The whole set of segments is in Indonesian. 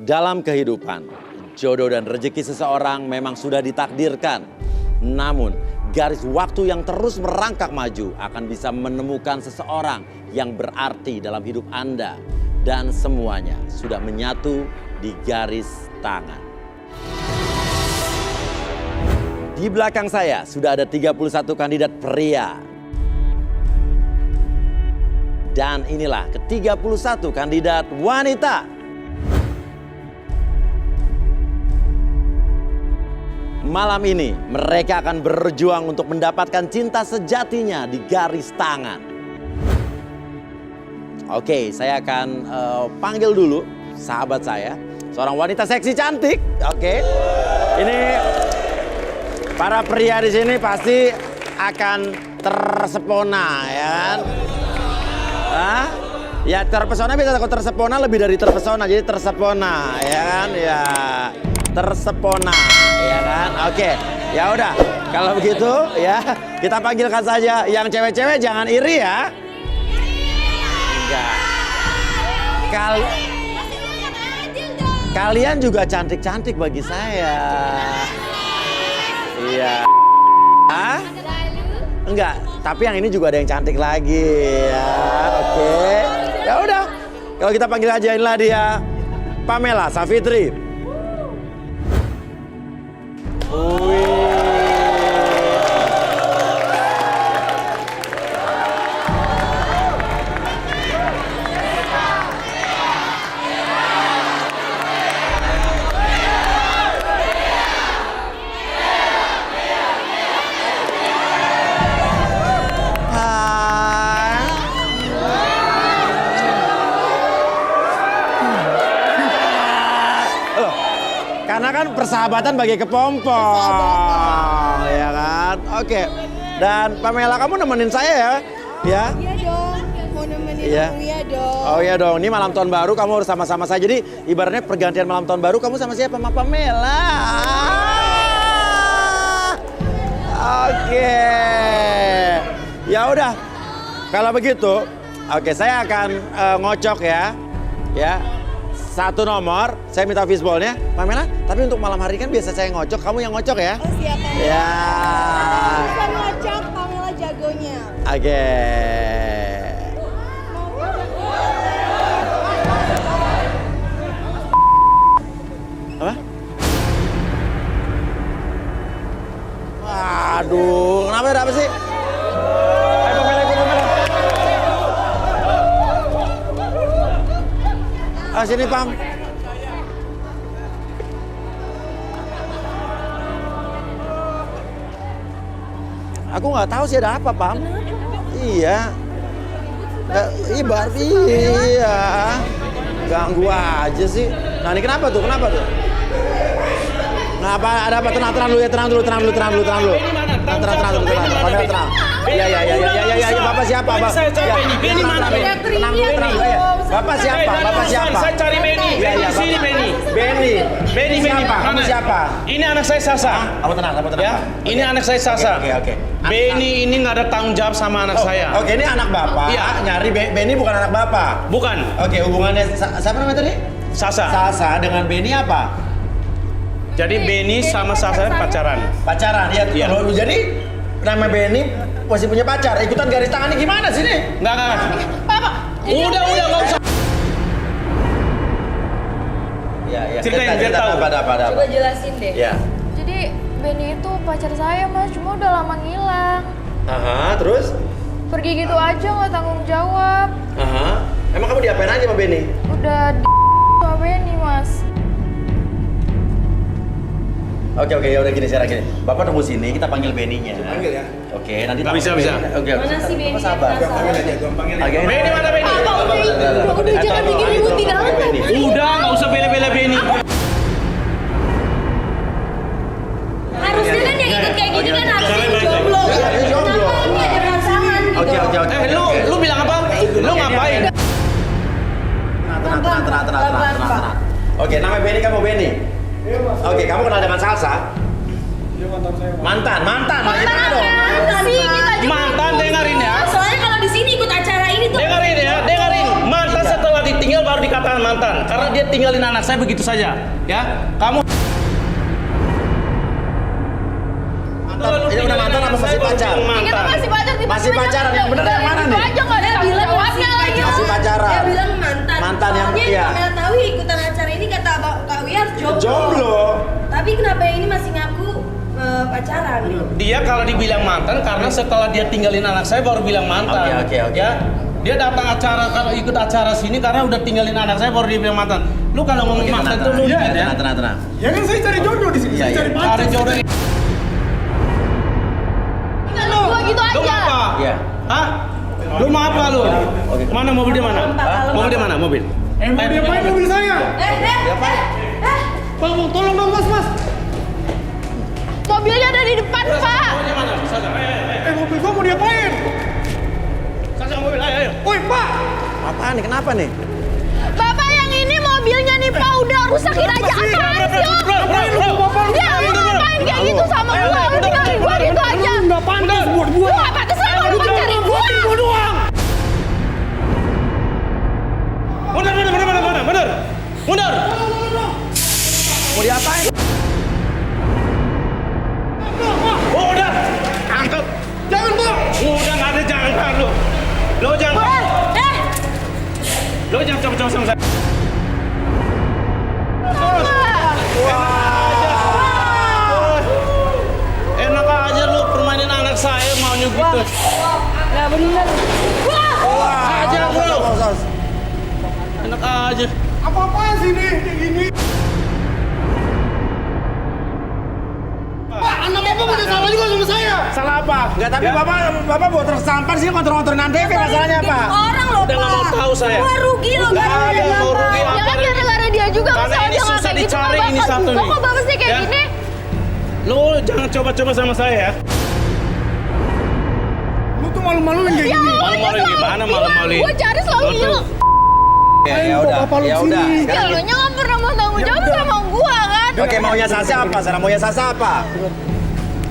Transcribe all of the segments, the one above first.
Dalam kehidupan, jodoh dan rezeki seseorang memang sudah ditakdirkan. Namun, garis waktu yang terus merangkak maju akan bisa menemukan seseorang yang berarti dalam hidup Anda. Dan semuanya sudah menyatu di garis tangan. Di belakang saya sudah ada 31 kandidat pria. Dan inilah ke-31 kandidat wanita. Malam ini mereka akan berjuang untuk mendapatkan cinta sejatinya di garis tangan. Oke, saya akan panggil dulu sahabat saya, seorang wanita seksi cantik. Oke, ini para pria di sini pasti akan tersepona, ya kan? Hah? Ya terpesona bisa takut tersepona lebih dari terpesona, jadi tersepona, ya kan? Ya tersepona, ya kan? Oke, ya udah. Kalau begitu, ya kita panggilkan saja yang cewek-cewek, jangan iri ya. Enggak. Kalian juga cantik-cantik bagi saya. Iya. Hah? Enggak, tapi yang ini juga ada yang cantik lagi ya. Oke. Ya udah. Kalau kita panggil aja, inilah dia Pamela Savitri. Karena kan persahabatan bagi kepompong, ya kan? Oke. Dan Pamela, kamu nemenin saya ya? Ya? Iya dong, mau nemenin Iya. aku ya dong. Oh iya dong, ini malam tahun baru kamu harus sama-sama saya. Jadi ibaratnya pergantian malam tahun baru kamu sama siapa? Sama Pamela. Oke. Ya udah. Kalau begitu, oke saya akan ngocok ya. Ya. Satu nomor, saya minta fishballnya, Pamela. Tapi untuk malam hari kan biasa saya ngocok, kamu yang ngocok ya? Oh siap, Pamela. Ya. Bisa ngocok, Pamela jagonya. Oke. Apa? Waduh, kenapa ada apa sih? Ayo Pamela, ikut Pamela. Ah, sini Pam. Aku nggak tahu sih ada apa Pam. Iya. Iya. Ganggu aja sih. Nah ini kenapa tuh? Kenapa tuh? Kenapa ada apa? Tenang dulu ya, tenang dulu. Tenang dulu. Pamela tenang. Iya. Bapak siapa? Bapak. Beni mana Beni? Tenang dulu ya. Bapak siapa? Saya cari Beni. Beni sini Beni. Beni Siapa? mana? Kamu siapa? Ini anak saya Sasa. Kamu tenang. Ya, ini anak saya Sasa. Oke. Beni ini nggak ada tanggung jawab sama anak saya. Oke, ini anak bapak. Iya. Nyari Beni bukan anak bapak. Bukan. Oke, hubungannya siapa namanya tadi? Sasa. Sasa dengan Beni apa? Jadi Beni sama Sasa pacaran. Pacaran, ya. Iya. Kalau jadi nama Beni masih punya pacar. Ikutan garis tangan ini gimana sih nih? Enggak. Udah nggak usah. Iya. Ceritain, biar tahu. Apa? Coba jelasin deh. Ya. Jadi Benny itu pacar saya mas, cuma udah lama ngilang. Aha, terus? Pergi gitu aja nggak tanggung jawab. Aha. Emang kamu diapain aja sama Beni? Udah sama Benny mas. Oke, ya udah gini, sekarang gini. Bapak tunggu sini, kita panggil Beninya. Panggil ya. Oke, nanti Nggak bisa. Oke. Mana sih Beni? Bapak sabar. Oke. Beni mana Beni? Udah jangan bikin ribut di dalam. Udah nggak usah bela-bela Beni. Harusnya kan yang ikut kayak gini kan harusnya Baik. jomblo. Iya, jomblo. Kenapa nggak ada pasangan gitu? Oke. Lu bilang apa? Lu ngapain? Tenang. Oke, nama Beni kamu Beni. Oke, kamu kenal dengan Salsa? Mantan gimana dong? Sih, kita juga Mantan dengerin ya. Soalnya kalau di sini ikut acara ini tuh Dengerin. Mantan setelah ditinggal baru dikatakan mantan. Karena dia tinggalin anak saya begitu saja, ya? Kamu Ini udah mantan apa masih pacar? Kita masih pacar di Masih pacaran, yang bener yang mana nih? Itu aja nggak ada tanggung jawabnya lagi. Masih pacaran. Dia bilang mantan. Mantan yang Dia iya. Pamela tahu ikutan acara ini kata Kak Wi harus jomblo. Jomblo. Tapi kenapa yang ini masih ngaku pacaran? dia kalau dibilang mantan karena setelah dia tinggalin anak saya baru bilang mantan. Oke. Ya. Dia datang acara kalau ikut acara sini karena udah tinggalin anak saya baru dia bilang mantan. Lu kalau ngomong mantan tuh lu Tenang. Ya kan saya cari jodoh di sini, Iya, saya iya. cari pacar. cari jodoh. Gua gitu Lu aja. apa? Iya. Hah? Lu mau apa lu? Oke. Mana mobil di mana? Mobil di mana? Mobil. Mau diapain mobil saya? Pak, tolong dong mas. Mobilnya ada di depan, Pak. Mobil di mana? Saja. Mobil gua mau diapain? Saja mobil, ayo. Woi pak, Apaan nih? Kenapa nih? Bapak yang ini mobilnya nih, Pak, udah rusakin aja apaan sih lo? Dia lu ngapain kayak gitu sama gua? Lu tinggalin gua gitu aja. nggak pantas buat Lu gua. nggak pantas sama lu pacarin gua. Gua doang. Mundur. Mau diapain? Udah. Angkat. Jangan pak. Udah nggak ada jangan lu. Lu jangan. Lu jangan coba-coba sama saya. Enak aja lu permainin anak saya maunya gitu. Nggak benar. Aja lu. Enak aja. Apa-apaan sih ini kayak gini? Pak, anak bapak punya salah juga sama saya. Salah apa? Enggak, tapi bapak buat truk sampah sih kontrol-kontrolin Antv, masalahnya apa? Orang loh Udah nggak mau tahu saya. Gua rugi loh. Nggak ada yang mau rugi. Ya kan gara-gara dia juga Karena masalah ini dia nggak susah kayak gitu sama dicari ini bapak satu juga. nih. Kok bapak sih kayak Ya. gini? Lu jangan coba-coba sama saya ya. Lu tuh malu-maluin kayak gini. Malu-maluin gimana malu-maluin? Gue cari selalu Lu tuh- ngilang. Ya udah. Bapak lu Ya sini. udah. Ya Sekarang lu nya nggak pernah mau tanggung jawab sama gua kan? Oke, maunya Sasa apa? Sekarang maunya Sasa apa?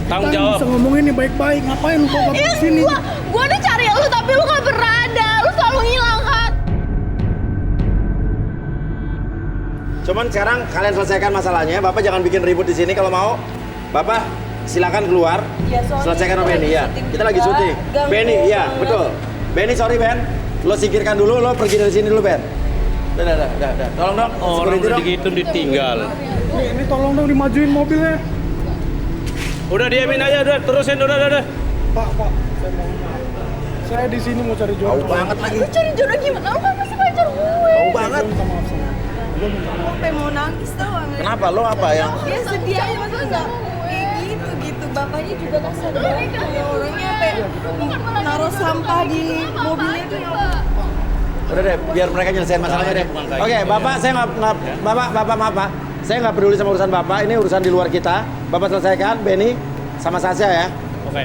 Tanggung Kan jawab. bisa ngomongin nih baik-baik. Ngapain lu bawa bapak Iya, kesini? gua udah cari lu tapi lu nggak pernah ada. Lu selalu ngilang kan? Cuman sekarang kalian selesaikan masalahnya. Bapak jangan bikin ribut di sini kalau mau. Bapak silakan keluar. Ya, soalnya Selesaikan sama kita Benny lagi ya. syuting Kita lagi juga. syuting. Ganggu Benny, iya, banget. betul. Benny, sorry Ben. Lo singkirkan dulu, lo pergi dari sini dulu Ben. Udah. Tolong dong. Orang security udah dong. gitu ditinggal. Ini tolong dong dimajuin mobilnya. Udah diamin aja, udah terusin, udah. Pak, saya mau. Saya di sini mau cari Bau jodoh. banget lagi. Lu cari jodoh gimana? Lu kan masih pacar gue. Bau banget. Minta maaf sama. Sampai mau nangis tau Amel. Kenapa? Lo apa yang? Dia sedih aja masa nggak kayak gitu. Bapaknya juga kasar banget. Orangnya sampai naruh sampah di mobilnya tuh. Udah deh, biar mereka nyelesain masalahnya deh. bukan kayak Oke, gitu. Bapak, saya nggak, Bapak maaf Pak. Saya nggak peduli sama urusan Bapak. Ini urusan di luar kita. Bapak selesaikan, Benny sama Sasha ya. Oke.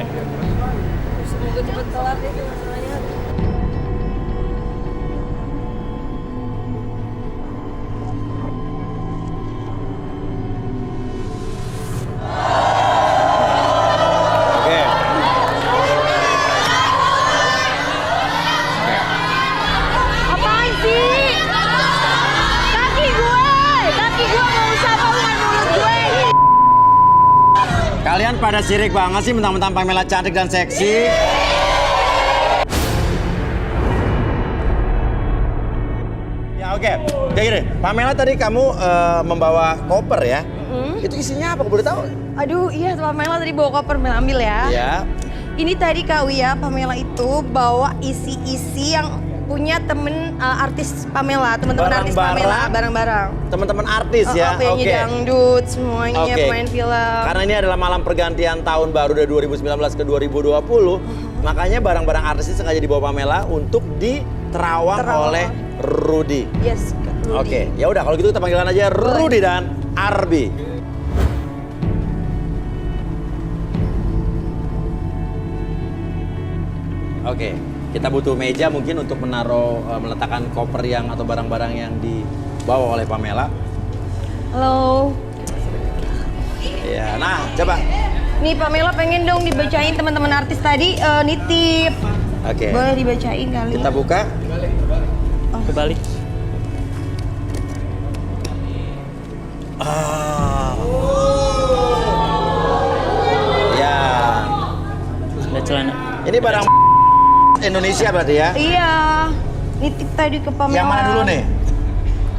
Semoga cepet kelar deh masalahnya. Oke. Apaan sih? Kaki gue nggak usah bangun mulut gue. Kalian pada sirik banget sih mentang-mentang Pamela cantik dan seksi. Ya oke. Kayak gini, Pamela tadi kamu membawa koper ya. Itu isinya apa? Aku boleh tahu? Aduh iya Pamela tadi bawa koper ambil ya. Ya. Ini tadi Kak Wia, Pamela itu bawa isi-isi yang punya temen artis Pamela, teman-teman artis Pamela, barang-barang. Teman-teman artis ya. Penyanyi dangdut, semuanya Oke. pemain film. Karena ini adalah malam pergantian tahun baru dari 2019 ke 2020, makanya barang-barang artis ini sengaja dibawa Pamela untuk diterawang oleh Rudy. Yes, Kak Rudy. Oke, ya udah kalau gitu kita panggilan aja Rudy dan Arbi. Oke, kita butuh meja mungkin untuk menaruh meletakkan koper yang atau barang-barang yang dibawa oleh Pamela. Halo. Ya, nah coba. Nih Pamela pengen dong dibacain teman-teman artis tadi nitip. Oke. Boleh dibacain kali. Kita buka. Kebalik. Ya. Ada celana. Ini barang Indonesia berarti ya? Iya. Nitip tadi ke Pamela. Yang mana dulu nih?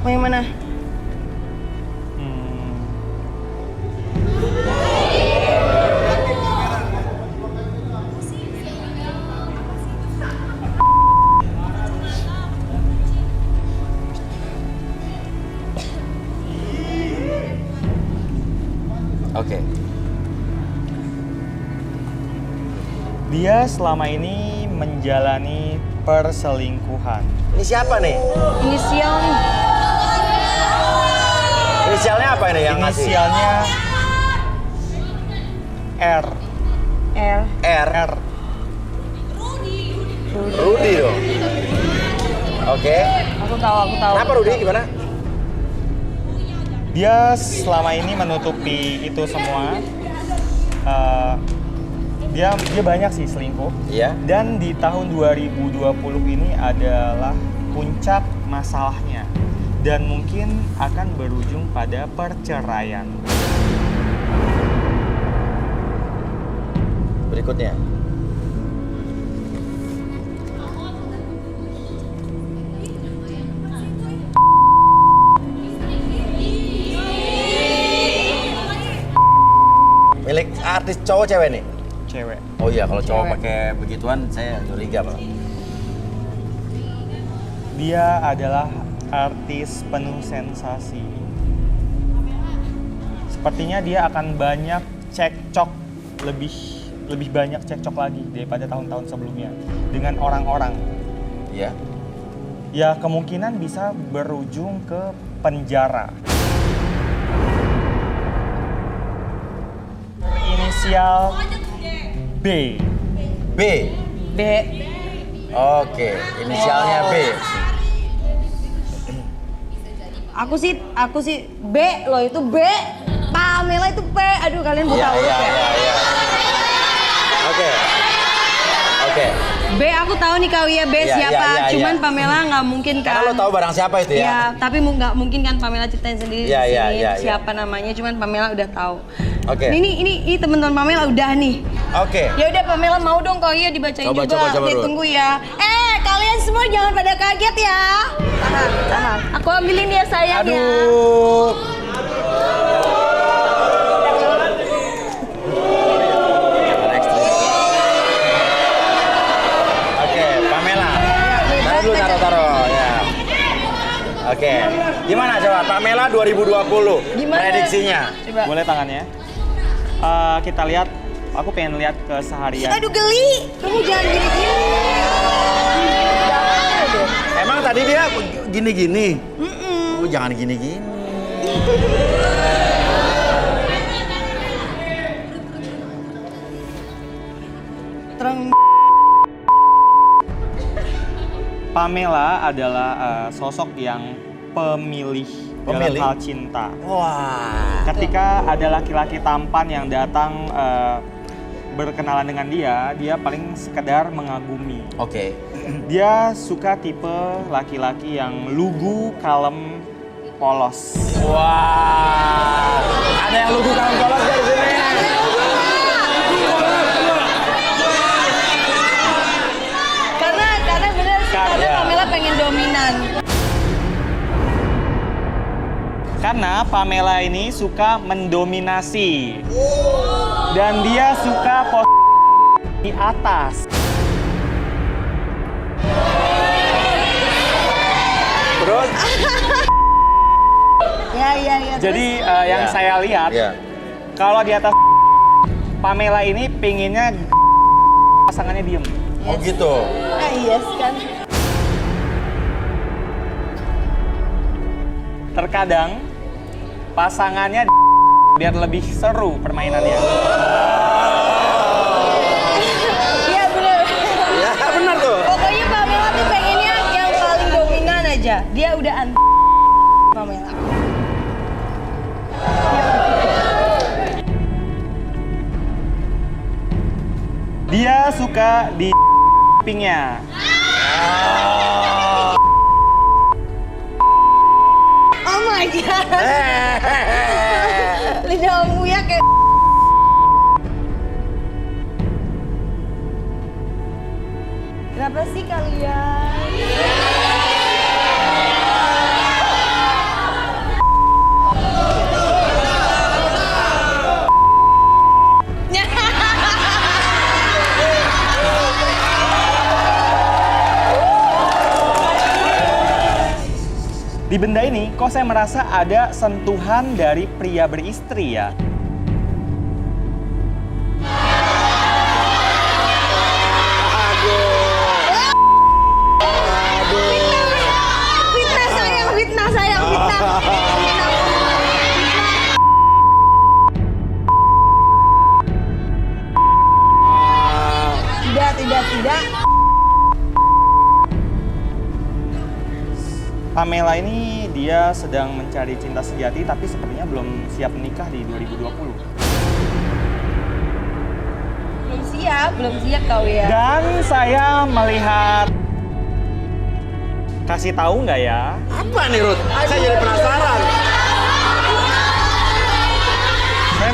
Mau yang mana? Oke. Dia selama ini menjalani perselingkuhan. Ini siapa nih? Inisial nih. Inisialnya apa ini yang ngasih? Inisialnya R. R. R. Rudy dong. Oke. Aku tahu. Kenapa Rudy? Gimana? Dia selama ini menutupi itu semua. Dia banyak sih selingkuh. Iya. Dan di tahun 2020 ini adalah puncak masalahnya. Dan mungkin akan berujung pada perceraian. Berikutnya. Milik artis cowok cewek nih? Cewek. Oh iya, kalau cowok pakai begituan saya curiga malah. Dia adalah artis penuh sensasi. Sepertinya dia akan banyak cekcok, lebih banyak cekcok lagi daripada tahun-tahun sebelumnya dengan orang-orang. Iya. Ya kemungkinan bisa berujung ke penjara. Inisial B. B. B. Oke, inisialnya B. Aku sih B loh, itu B. Pamela itu P. Aduh, kalian buta Iya, huruf iya, ya. iya, iya. Oke. B aku tahu nih Kak Wia, B Iya, siapa. iya, iya, Cuman iya. Pamela nggak mungkin kan. Karena lo tahu barang siapa itu ya? Iya, tapi nggak mungkin kan Pamela ceritain sendiri Iya, di iya, sini iya, iya. siapa namanya. Cuman Pamela udah tahu. Oke. Ini teman-teman Pamela udah nih. Oke. Ya udah Pamela mau dong Kak Wia dibacain Coba, juga. coba Oke, dulu. tunggu ya. Kalian semua jangan pada kaget ya. Tahan. Aku ambilin ya sayang ya. Aduh. Oke, Pamela. Taruh ya. Oke. Gimana coba Pamela 2020? Gimana? Prediksinya. Coba. Boleh tangannya? Kita lihat, aku pengen lihat keseharian. Aduh geli, kamu jangan gini-gini. Jangan deh. Emang tadi dia gini-gini? Oh, jangan gini-gini. Terang. Pamela adalah sosok yang pemilih dalam Pemilih? hal cinta. Wah. Ketika ada laki-laki tampan yang datang berkenalan dengan dia paling sekedar mengagumi. Oke. Dia suka tipe laki-laki yang lugu, kalem, polos. Wah. Ada yang lugu kamu polos dari sini. Karena bener sih, karena Iya. Pamela pengen dominan. Karena Pamela ini suka mendominasi. Dan dia suka di atas. Terus? Ya. Jadi yang Ya. saya lihat, Iya. kalau di atas Pamela ini pinginnya pasangannya diem. Oh gitu. Yes kan. Terkadang pasangannya biar lebih seru permainannya. Iya bener. Ya benar tuh. Pokoknya Pamela tuh pengennya yang paling dominan aja. Dia udah Pamela. Dia suka di pingnya. Oh my my god. Lidah Om Uya kayak kenapa sih kalian? Di benda ini, kok saya merasa ada sentuhan dari pria beristri ya? Fitnah sayang, fitnah sayang, fitnah. Tidak. Pamela ini dia sedang mencari cinta sejati tapi sepertinya belum siap menikah di 2020. Belum siap kau ya. Dan saya melihat, kasih tahu nggak ya? Apa nih Ruth? Saya jadi penasaran. Saya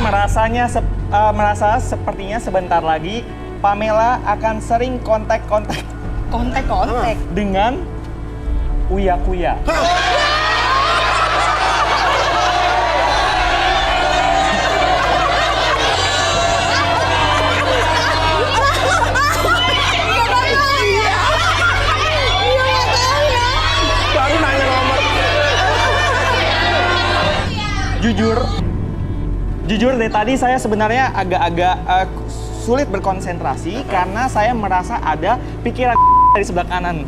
merasa sepertinya sebentar lagi Pamela akan sering kontak-kontak Kontek. dengan Uya Kuya. Baru nanya nomor. Jujur dari tadi saya sebenarnya agak-agak sulit berkonsentrasi karena saya merasa ada pikiran dari sebelah kanan.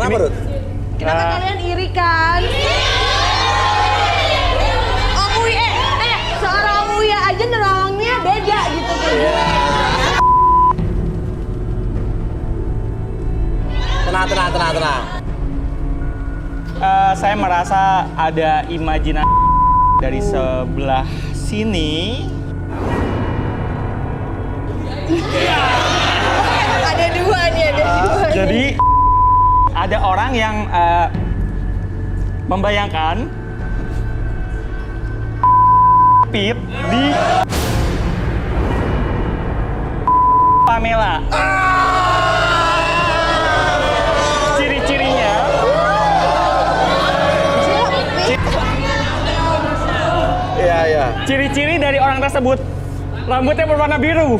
Kenapa Ruth? Kenapa kalian iri kan? Om Uya, seorang Om Uya aja nerawangnya beda gitu kan. Tenang. Saya merasa ada imajinasi dari sebelah sini. Ada dua nih. Jadi ada orang yang membayangkan Pip di Pamela. Ciri-cirinya Iya. ciri-ciri dari orang tersebut rambutnya berwarna biru.